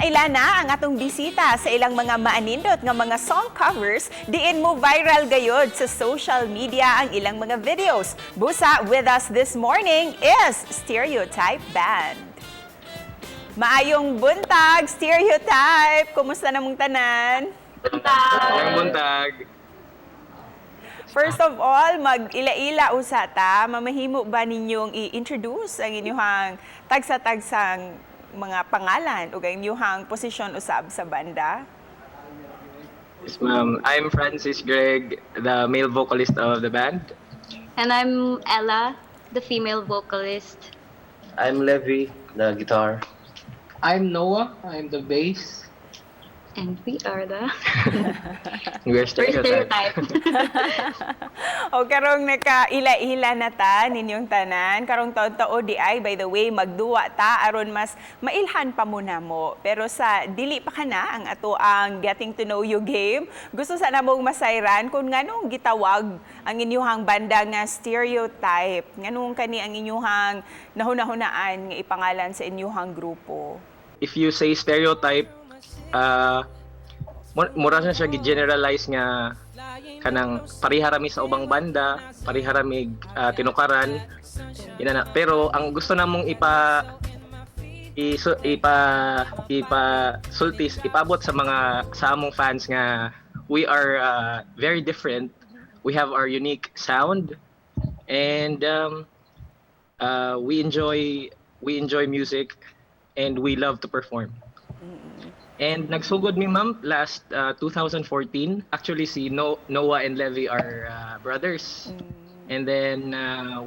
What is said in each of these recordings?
Naila na ang atong bisita sa ilang mga maanindot nga mga song covers diin mo viral gayod sa social media ang ilang mga videos. Busa with us this morning is Stereotype Band. Maayong buntag, Stereotype! Kumusta namong tanan? Maayong buntag! First of all, mag-ila-ila usata, mamahimo ba ninyong i-introduce ang inyong tagsa-tagsang mga pangalan o ang inyong posisyon usab sa banda? Yes, ma'am. I'm Francis Greg, the male vocalist of the band. And I'm Ella, the female vocalist. I'm Levi, the guitar. I'm Noah, I'm the bass. And we are the We're Stereotype. O karong naka-ila-ila na ta ninyong tanan, karong taon-tao di ay, by the way, magduwa ta aron mas mailhan pa muna mo. Pero sa dili pa kana ang ato ang getting to know you game, gusto sana mong masayran kung nganong gitawag ang inyong banda nga Stereotype. Nganong kani ang inyong nahuna-hunaan nga ipangalan sa inyong grupo? If you say stereotype, mura na siya gi-generalize nga kanang pariharami sa ubang banda, pariharami tinukaran. Ina na. Pero ang gusto namong sultis, ipabot sa among fans nga we are very different. We have our unique sound and we enjoy music and we love to perform. And nagsugod mi ma'am last 2014. Actually si Noah and Levi are brothers. And then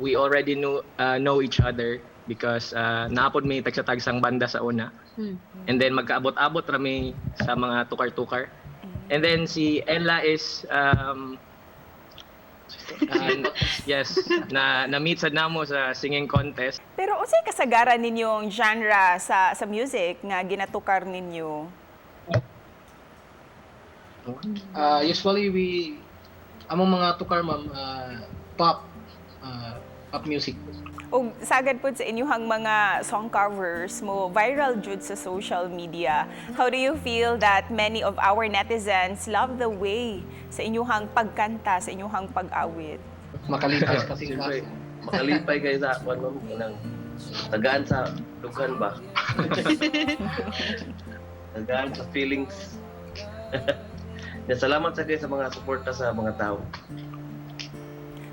we already know each other because naapod mi tagsa-tagsang banda sa una. And then magkaabot-abot rami sa mga tukar-tukar. And then si Ella is yes, na-meet sad namo sa singing contest. Pero unsay kasagaran ninyong genre sa music nga ginatukar ninyo? Usually among mga tukar ma'am, pop music. O sagad po sa inyong mga song covers mo, viral jud sa social media. How do you feel that many of our netizens love the way sa inyong pagkanta, sa inyong pag-awit? Makalipas kasi Siyempre, makalipay kayo sa ma'am, tagaan sa dughan ba? Tagaan sa feelings. Salamat sa kayo sa mga suporta sa mga tao.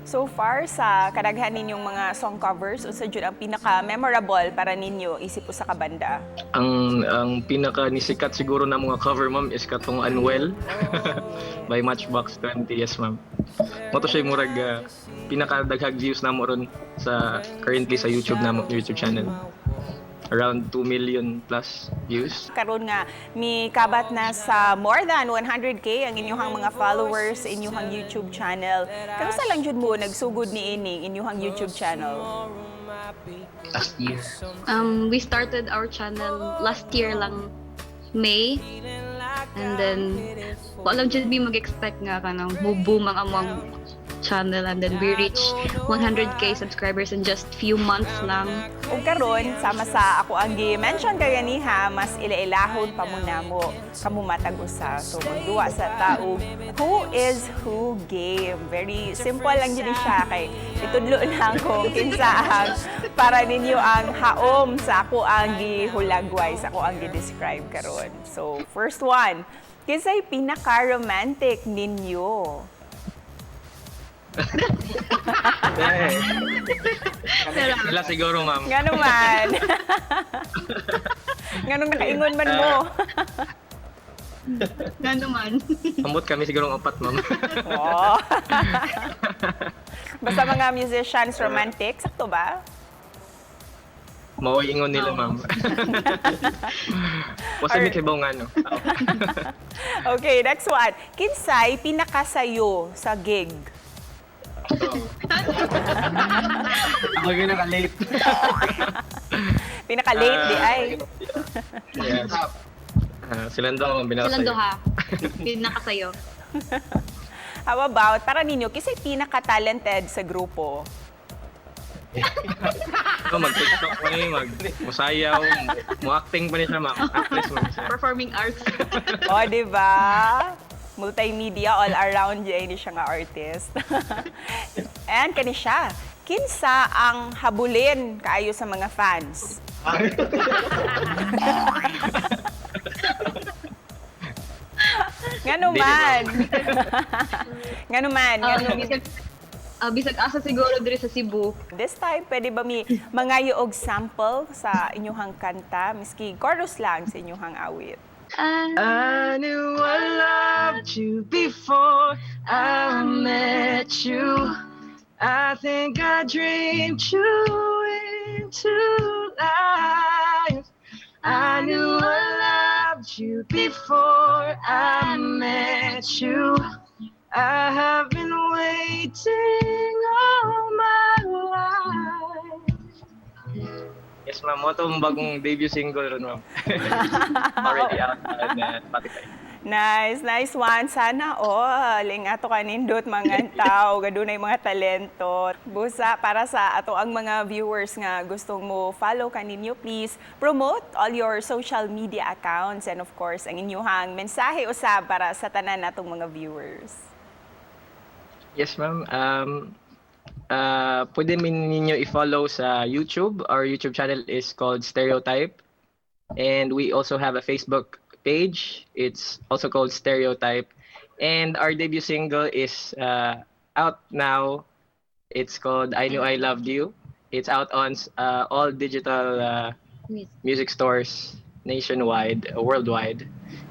So far, sa kadaghan ninyong mga song covers, unsa jud ang pinaka-memorable para ninyo isip sa kabanda? Ang pinaka nisikat siguro na mga cover ma'am is katong Unwell by Matchbox 20. Yes ma'am. Mo to siya murag pinaka-daghang views namo ron sa currently sa YouTube channel. Around 2 million plus views. Karon nga mi kabat na sa more than 100k ang inyong mga followers sa inyong YouTube channel. Kanusa lang jud mo nagsugod ni inyong YouTube channel? last year. We started our channel last year lang, May. And then, walang dyan mi mag-expect nga kanang boom ang among channel, and then we reached 100k subscribers in just few months lang. Ug karon sama sa ako ang gi-mention kaganiha, mas ila-ilahon pa muna mo kamo matag usa. So magduwa sa tao who is who game. Very simple lang yun siya kay itudlo lang kung kinsa ang para ninyo ang haom sa ako ang gihulagway, sa ako ang gi-describe karon. So first one, kinsay pinaka-romantic ninyo? Sila siguro ma'am. Nga naman. Nga nung nakaingon man mo. Nga naman. Ambot kami siguro 4 ma'am. Oh. Basta mga musicians romantic, sakto ba? Mauingon nila ma'am. Wasa mi kibaw ngano. Okay, next one. Kinsay pinakasayo sa gig? Ako yung naka-late. Pinaka-late di ay. Yes. Silando ang binakasayo. Silando ha. Pinakasayo. How about, para ninyo, kinsay pinaka-talented sa grupo? So, mag-TikTok pa niya, musayaw, mo-acting pa niya siya, ma'am. Actress mo siya. Performing arts. O, di ba? Multimedia all around dyan ni siya nga artist. And kani siya, kinsa ang habulin kaayo sa mga fans? Ngano man. Ngano man. Bisag asa siguro diri sa Cebu. This time, pwede ba mangayo og sample sa inyong kanta? Miski chorus lang sa inyong awit. I knew I loved you before I met you. I think I dreamed you into life. I knew I loved you before I met you. I have been waiting all my life. Yes, ma'am. Mo itong bagong debut single ron, ma'am. Already out on Spotify. Nice one. Sana all. Ling ato kanindot mga tao, gadunay mga talento. Busa para sa ato ang mga viewers nga gustong mo follow kaninyo, please promote all your social media accounts and of course ang inyong mensahe usab para sa tanan natong mga viewers. Yes, ma'am. Pwede ninyo i-follow sa YouTube. Our YouTube channel is called Stereotype. And we also have a Facebook page. It's also called Stereotype. And our debut single is out now. It's called I Knew I Loved You. It's out on all digital music stores nationwide, worldwide.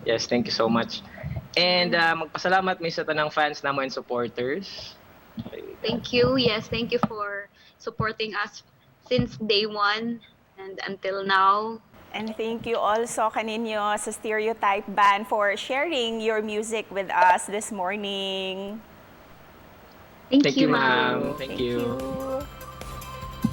Yes, thank you so much. And magpasalamat mi sa tanang fans namo and supporters. Thank you. Yes, thank you for supporting us since day one and until now. And thank you also kaninyo sa Stereotype Band for sharing your music with us this morning. Thank Thank you, ma'am. Thank you. you.